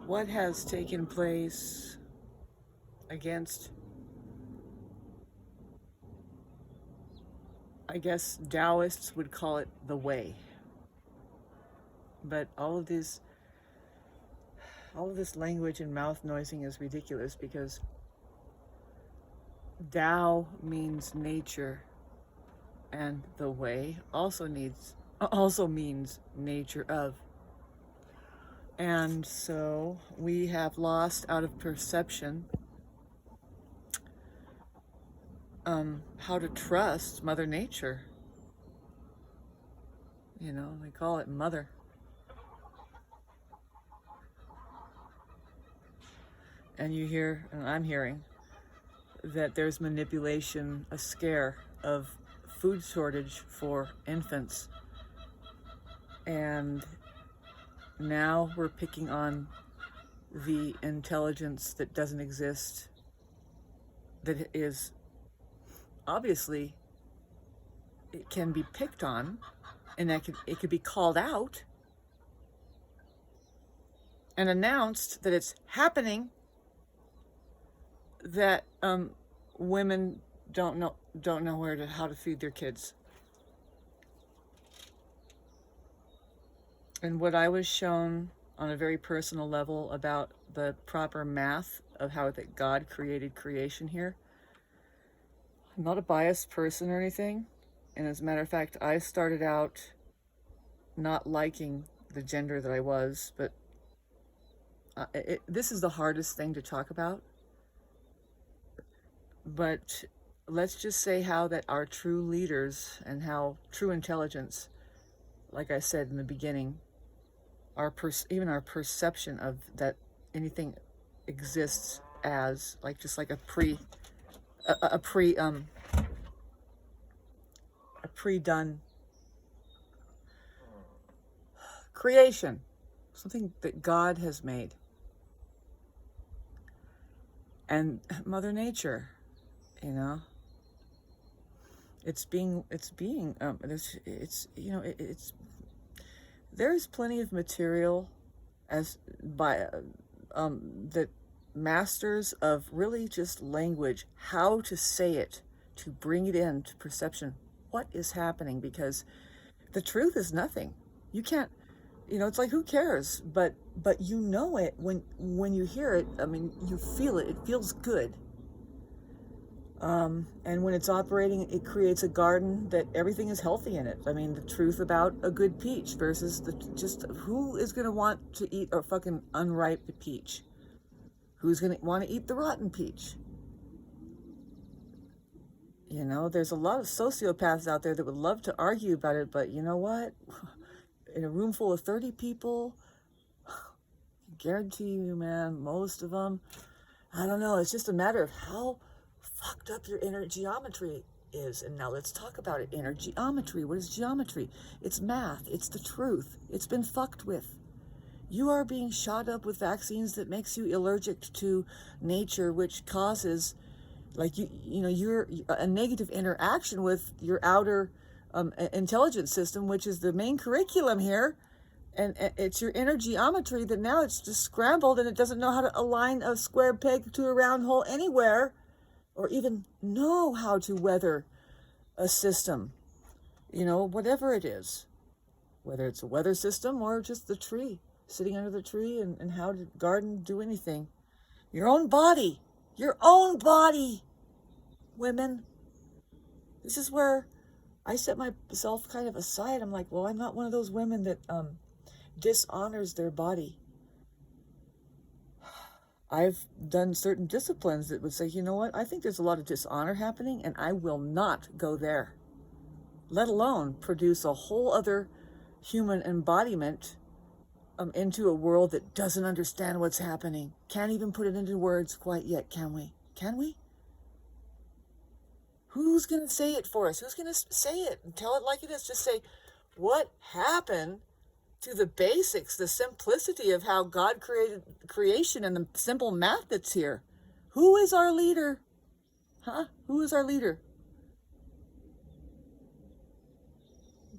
what has taken place against, I guess Taoists would call it the way. But all of this language and mouth noising is ridiculous, because Tao means nature, and the way also means nature of. And so we have lost out of perception how to trust Mother Nature. You know, they call it Mother. And you hear, and I'm hearing, that there's manipulation, a scare of food shortage for infants. And now we're picking on the intelligence that doesn't exist, that is obviously, it can be picked on, and it could be called out and announced that it's happening, that women don't know how to feed their kids. And what I was shown on a very personal level about the proper math of how that God created creation here. I'm not a biased person or anything, and as a matter of fact, I started out not liking the gender that I was, but this is the hardest thing to talk about. But let's just say how that our true leaders and how true intelligence, like I said in the beginning, even our perception of that anything exists as just like a pre-done creation, something that God has made. And Mother Nature, you know, there's plenty of material that masters of really just language, how to say it, to bring it into perception, what is happening, because the truth is nothing. You can't, it's like, who cares? But you know it when you hear it. I mean, you feel it. It feels good. And when it's operating, it creates a garden that everything is healthy in it. I mean, the truth about a good peach versus just who is going to want to eat a fucking unripe peach? Who's going to want to eat the rotten peach? There's a lot of sociopaths out there that would love to argue about it, but you know what? In a room full of 30 people, I guarantee you, man, most of them, I don't know, it's just a matter of how fucked up your inner geometry is. And now let's talk about it. Inner geometry. What is geometry? It's math. It's the truth. It's been fucked with. You are being shot up with vaccines that makes you allergic to nature, which causes, you're a negative interaction with your outer intelligence system, which is the main curriculum here. And it's your inner geometry that now it's just scrambled, and it doesn't know how to align a square peg to a round hole anywhere, or even know how to weather a system, whatever it is, whether it's a weather system or just the tree, sitting under the tree, and how to garden, do anything. Your own body, women. This is where I set myself kind of aside. I'm like, well, I'm not one of those women that dishonors their body. I've done certain disciplines that would say, you know what, I think there's a lot of dishonor happening, and I will not go there, let alone produce a whole other human embodiment into a world that doesn't understand what's happening. Can't even put it into words quite yet, can we? Can we? Who's going to say it for us? Who's going to say it and tell it like it is? Just say, what happened to the basics, the simplicity of how God created creation and the simple math that's here? Who is our leader? Who is our leader?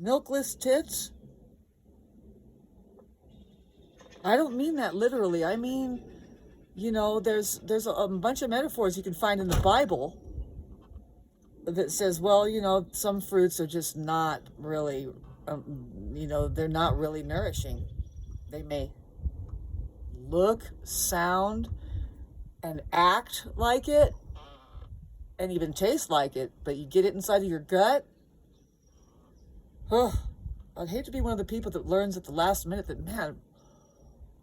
Milkless tits? I don't mean that literally. I mean, there's a bunch of metaphors you can find in the Bible that says, well, some fruits are just not really, they're not really nourishing. They may look, sound, and act like it, and even taste like it, but you get it inside of your gut. I'd hate to be one of the people that learns at the last minute that, man,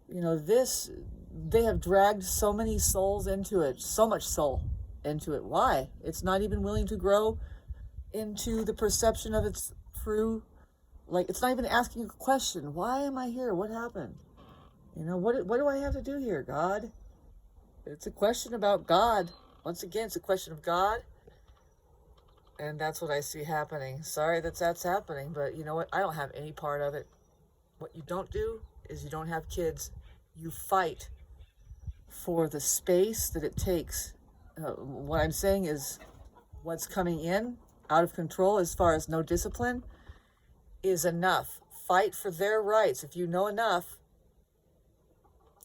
they have dragged so many souls into it, so much soul into it. Why? It's not even willing to grow into the perception of its true, like, it's not even asking a question. Why am I here? What happened? What do I have to do here, God? It's a question about God. Once again, it's a question of God. And that's what I see happening. Sorry that's happening, but you know what? I don't have any part of it. What you don't do is you don't have kids. You fight for the space that it takes. What I'm saying is what's coming in out of control as far as no discipline is enough. Fight for their rights. If you know enough,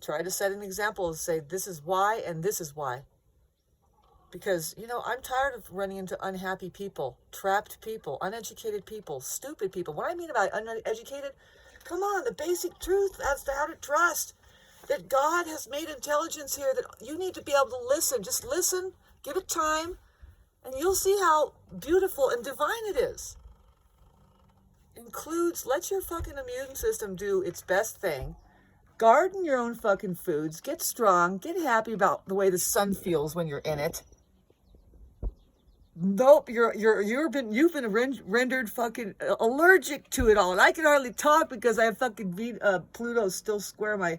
try to set an example and say, this is why and this is why. Because, I'm tired of running into unhappy people, trapped people, uneducated people, stupid people. What I mean about uneducated, come on, the basic truth as to how to trust. That God has made intelligence here, that you need to be able to listen. Just listen, give it time, and you'll see how beautiful and divine it is. Includes, let your fucking immune system do its best thing. Garden your own fucking foods. Get strong. Get happy about the way the sun feels when you're in it. Nope, you've been rendered fucking allergic to it all, and I can hardly talk because I have fucking Pluto still square my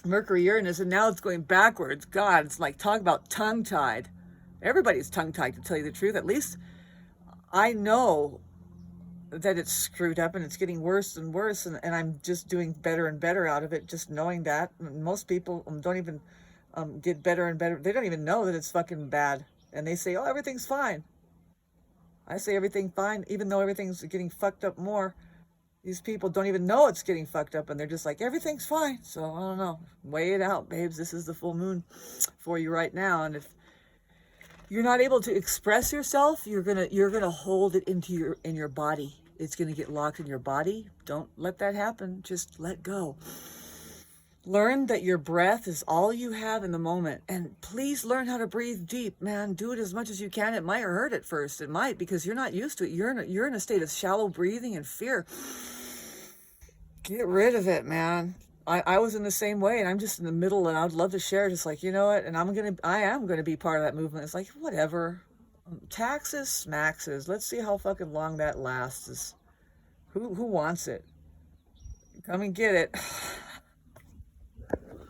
Mercury Uranus, and now it's going backwards. God, it's like, talk about tongue-tied. Everybody's tongue-tied, to tell you the truth. At least I know that it's screwed up and it's getting worse and worse, and I'm just doing better and better out of it, just knowing that. Most people don't even get better and better. They don't even know that it's fucking bad. And they say, oh, everything's fine. I say everything's fine, even though everything's getting fucked up more. These people don't even know it's getting fucked up, and they're just like, everything's fine. So I don't know. Weigh it out, babes. This is the full moon for you right now. And if you're not able to express yourself, you're gonna hold it in your body. It's gonna get locked in your body. Don't let that happen. Just let go. Learn that your breath is all you have in the moment. And please learn how to breathe deep, man. Do it as much as you can. It might hurt at first. It might, because you're not used to it. You're in a state of shallow breathing and fear. Get rid of it, man. I was in the same way, and I'm just in the middle, and I'd love to share, just like, you know what? And I am gonna be part of that movement. It's like, whatever. Taxes, smaxes. Let's see how fucking long that lasts. Who wants it? Come and get it.